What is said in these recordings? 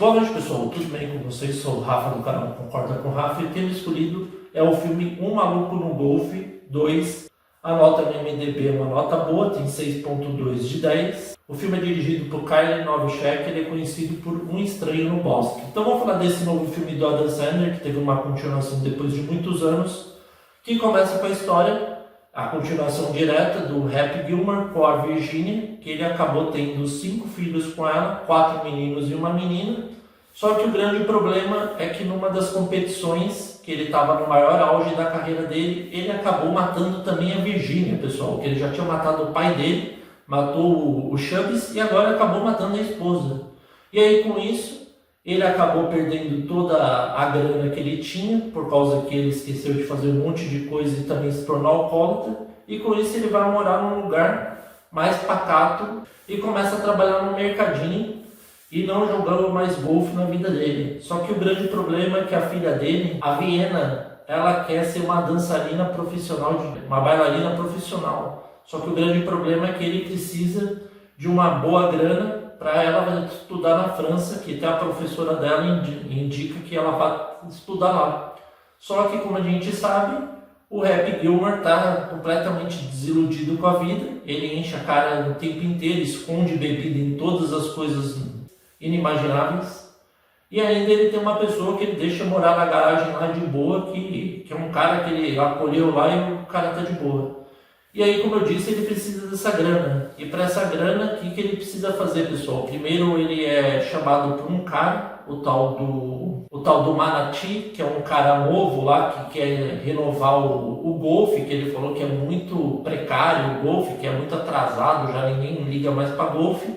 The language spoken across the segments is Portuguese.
Boa noite, pessoal, tudo bem com vocês? Sou o Rafa do canal Concorda com o Rafa e o tema escolhido é o filme Um Maluco no Golfe 2. A nota no IMDb é uma nota boa, tem 6.2 de 10. O filme é dirigido por Kyle Novacek, ele é conhecido por Um Estranho no Bosque. Então vamos falar desse novo filme do Adam Sandler, que teve uma continuação depois de muitos anos, que começa com a história, a continuação direta do Happy Gilmore com a Virginia, que ele acabou tendo 5 filhos com ela, 4 meninos e uma menina. Só que o grande problema é que numa das competições, que ele estava no maior auge da carreira dele, ele acabou matando também a Virginia, pessoal, que ele já tinha matado o pai dele, matou o Chubbs e agora acabou matando a esposa. E aí com isso, ele acabou perdendo toda a grana que ele tinha, por causa que ele esqueceu de fazer um monte de coisa e também se tornou alcoólatra. E com isso ele vai morar num lugar mais pacato e começa a trabalhar no mercadinho e não jogando mais golfe na vida dele. Só que o grande problema é que a filha dele, a Vienna, ela quer ser uma dançarina profissional, uma bailarina profissional. Só que o grande problema é que ele precisa de uma boa grana para ela estudar na França, que até a professora dela indica que ela vai estudar lá. Só que, como a gente sabe, o Happy Gilmore está completamente desiludido com a vida. Ele enche a cara o tempo inteiro, esconde bebida em todas as coisas inimagináveis. E ainda ele tem uma pessoa que ele deixa morar na garagem lá de boa, que é um cara que ele acolheu lá e o cara tá de boa. E aí, como eu disse, ele precisa dessa grana. E para essa grana, o que ele precisa fazer, pessoal? Primeiro, ele é chamado por um cara, o tal do Manati, que é um cara novo lá, que quer renovar o golfe, que ele falou que é muito precário o golfe, que é muito atrasado, já ninguém liga mais para golfe.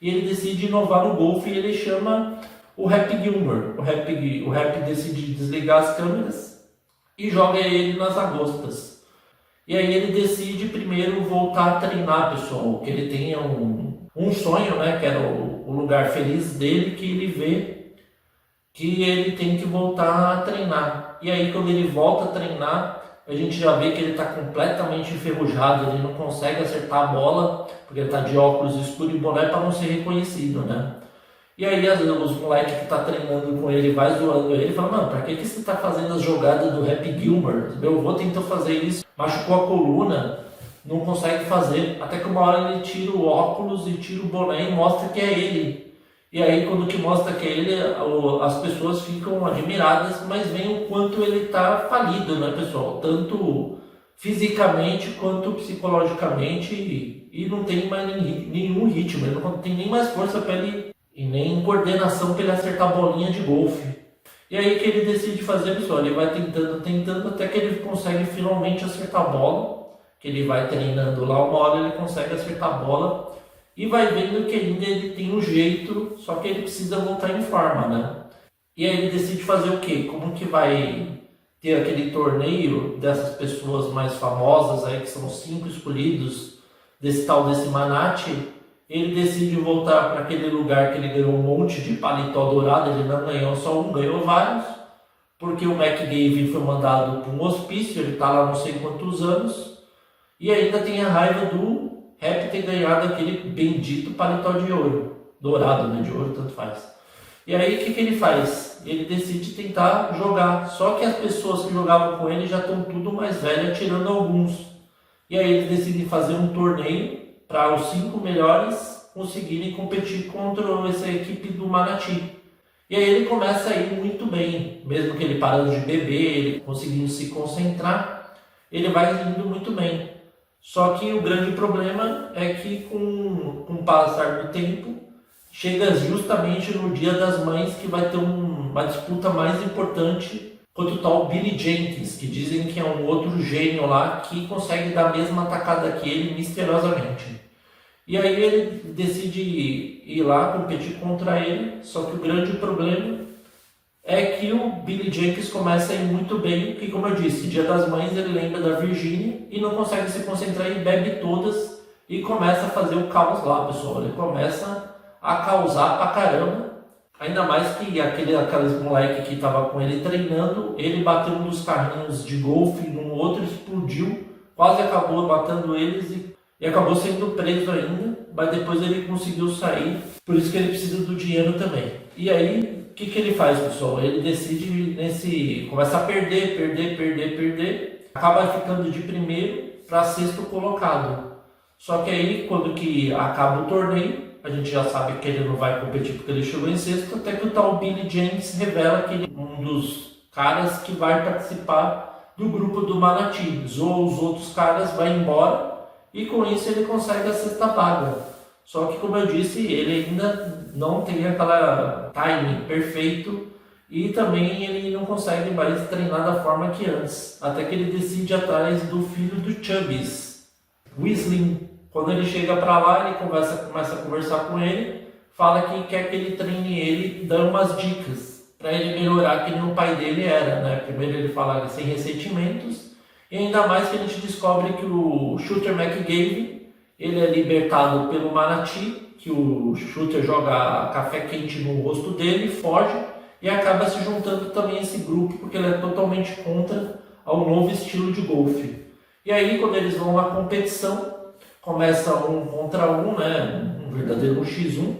E ele decide inovar no golfe e ele chama o Happy Gilmore. O Happy decide desligar as câmeras e joga ele nas agostas. E aí ele decide primeiro voltar a treinar, pessoal, que ele tenha um sonho, né, que era o lugar feliz dele, que ele vê que ele tem que voltar a treinar. E aí quando ele volta a treinar, a gente já vê que ele está completamente enferrujado, ele não consegue acertar a bola, porque ele está de óculos escuros e boné para não ser reconhecido, né? E aí os moleques que tá treinando com ele vai zoando ele, fala, mano, pra que você tá fazendo as jogadas do Happy Gilmore? Meu avô tentou fazer isso, machucou a coluna, não consegue fazer. Até que uma hora ele tira o óculos e tira o boné e mostra que é ele. E aí quando que mostra que é ele, as pessoas ficam admiradas, mas veem o quanto ele tá falido, né, pessoal? Tanto fisicamente quanto psicologicamente, e não tem mais nenhum ritmo, ele não tem nem mais força para ele e nem coordenação para ele acertar a bolinha de golfe. E aí que ele decide fazer, pessoal, ele vai tentando até que ele consegue finalmente acertar a bola, que ele vai treinando lá, uma hora ele consegue acertar a bola e vai vendo que ainda ele tem um jeito, só que ele precisa voltar em forma, né? E aí ele decide fazer o quê? Como que vai ter aquele torneio dessas pessoas mais famosas aí, que são 5 escolhidos desse Manati. Ele decide voltar para aquele lugar que ele ganhou um monte de paletó dourado. Ele não ganhou só um, ganhou vários, porque o McGavin foi mandado para um hospício, ele está lá não sei quantos anos, e ainda tem a raiva do Happy ter ganhado aquele bendito paletó de ouro, dourado, né, de ouro, tanto faz. E aí o que ele faz? Ele decide tentar jogar, só que as pessoas que jogavam com ele já estão tudo mais velhas, tirando alguns. E aí ele decide fazer um torneio para os 5 melhores conseguirem competir contra essa equipe do Manati. E aí ele começa a ir muito bem, mesmo que ele parando de beber, ele conseguindo se concentrar, ele vai indo muito bem. Só que o grande problema é que com o passar do tempo, chega justamente no Dia das Mães que vai ter uma disputa mais importante contra o tal Billy Jenkins, que dizem que é um outro gênio lá que consegue dar a mesma atacada que ele misteriosamente. E aí ele decide ir lá competir contra ele, só que o grande problema é que o Billy Jenkins começa a ir muito bem, que como eu disse, Dia das Mães ele lembra da Virginia e não consegue se concentrar e bebe todas e começa a fazer o caos lá, pessoal. Ele começa a causar pra caramba. Ainda mais que aqueles moleque que tava com ele treinando, ele bateu um dos carrinhos de golfe num outro, explodiu, quase acabou matando eles e acabou sendo preso ainda, mas depois ele conseguiu sair, por isso que ele precisa do dinheiro também. E aí, o que ele faz, pessoal? Ele decide começa a perder, acaba ficando de primeiro para sexto colocado. Só que aí, quando que acaba o torneio, a gente já sabe que ele não vai competir porque ele chegou em sexto, até que o tal Billy James revela que ele é um dos caras que vai participar do grupo do Manati. Zoa os outros caras, vai embora e com isso ele consegue a sexta vaga. Só que, como eu disse, ele ainda não tem aquela timing perfeito e também ele não consegue mais treinar da forma que antes. Até que ele decide ir atrás do filho do Chubbies, Weasley. Quando ele chega para lá, ele começa a conversar com ele, fala que quer que ele treine ele, dá umas dicas para ele melhorar que nem o pai dele era, né? Primeiro ele fala sem ressentimentos, e ainda mais que a gente descobre que o Shooter McGavin, ele é libertado pelo Manati, que o Shooter joga café quente no rosto dele, foge e acaba se juntando também a esse grupo, porque ele é totalmente contra ao novo estilo de golfe. E aí, quando eles vão à competição, começa um contra um, né, um verdadeiro 1x1,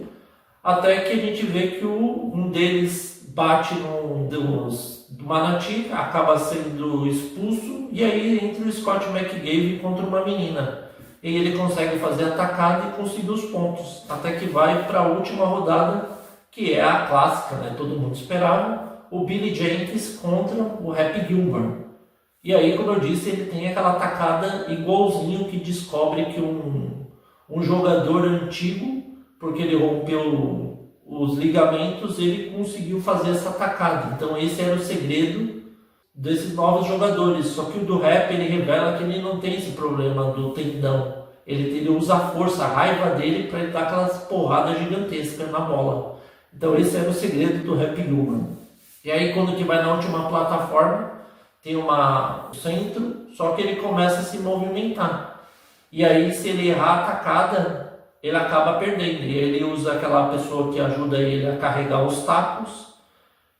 até que a gente vê que um deles bate do Manati, acaba sendo expulso, e aí entra o Scott McGavin contra uma menina. E ele consegue fazer a atacada e conseguir os pontos, até que vai para a última rodada, que é a clássica, né, todo mundo esperava, o Billy Jenkins contra o Happy Gilmore. E aí, como eu disse, ele tem aquela atacada igualzinho que descobre que um jogador antigo, porque ele rompeu os ligamentos, ele conseguiu fazer essa atacada. Então esse era o segredo desses novos jogadores. Só que o do Rap, ele revela que ele não tem esse problema do tendão. Ele usa a força, a raiva dele para ele dar aquelas porradas gigantescas na bola. Então esse era o segredo do Rap Human. E aí quando que vai na última plataforma, tem um centro, só que ele começa a se movimentar. E aí, se ele errar a atacada, ele acaba perdendo. E ele usa aquela pessoa que ajuda ele a carregar os tacos.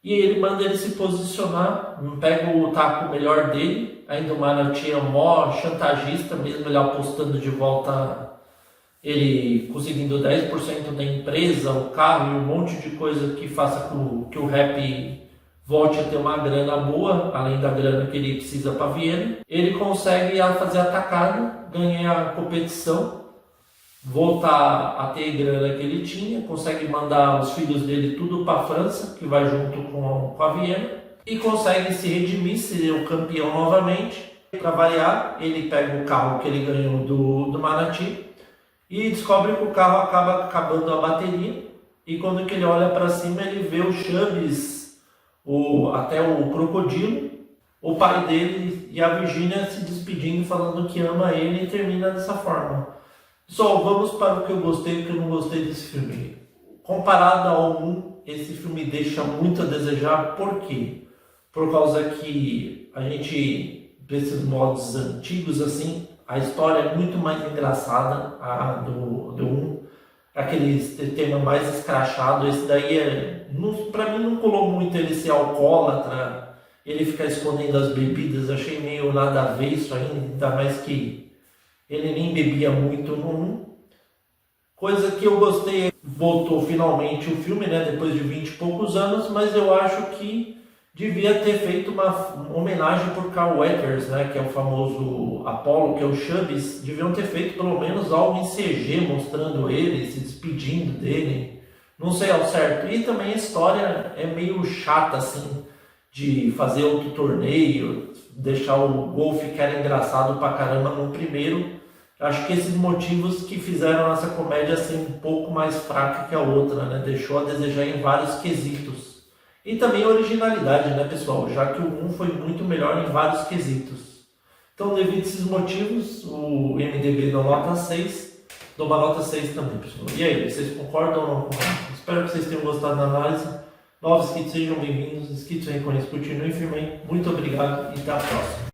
E ele manda ele se posicionar, pega o taco melhor dele. Ainda o Manati é mó chantagista, mesmo ele apostando de volta, ele conseguindo 10% da empresa, o carro e um monte de coisa que faça que o Rap volte a ter uma grana boa, além da grana que ele precisa para Viena. Ele consegue fazer a atacada, ganhar a competição, voltar a ter a grana que ele tinha, consegue mandar os filhos dele tudo para a França, que vai junto com a Viena, e consegue se redimir, ser o campeão novamente. Para variar, ele pega o carro que ele ganhou do Manati e descobre que o carro acaba acabando a bateria, e quando que ele olha para cima, ele vê o Chubbies, até o crocodilo, o pai dele e a Virginia se despedindo, falando que ama ele, e termina dessa forma. Só vamos para o que eu gostei e o que eu não gostei desse filme. Comparado ao 1, esse filme deixa muito a desejar. Por quê? Por causa que a gente, desses modos antigos assim, a história é muito mais engraçada, a do 1. Aquele tema mais escrachado. Esse daí pra mim não colou muito ele ser alcoólatra, ele ficar escondendo as bebidas. Achei meio nada a ver isso ainda mais que ele nem bebia muito. Coisa que eu gostei, voltou finalmente o filme, né, depois de 20 e poucos anos, mas eu acho que devia ter feito uma homenagem por Carl Weathers, né, que é o famoso Apollo, que é o Chubbies. Deviam ter feito pelo menos algo em CG, mostrando ele, se despedindo dele. Não sei ao certo. E também a história é meio chata, assim, de fazer outro torneio, deixar o golfe que era engraçado pra caramba no primeiro. Acho que esses motivos que fizeram essa comédia ser um pouco mais fraca que a outra, né? Deixou a desejar em vários quesitos. E também a originalidade, né, pessoal? Já que o 1 foi muito melhor em vários quesitos. Então, devido a esses motivos, o MDB dá nota 6, dou uma nota 6 também, pessoal. E aí, vocês concordam ou não concordam? Espero que vocês tenham gostado da análise. Novos inscritos, sejam bem-vindos. Inscritos aí, continuem firme. Muito obrigado e até a próxima.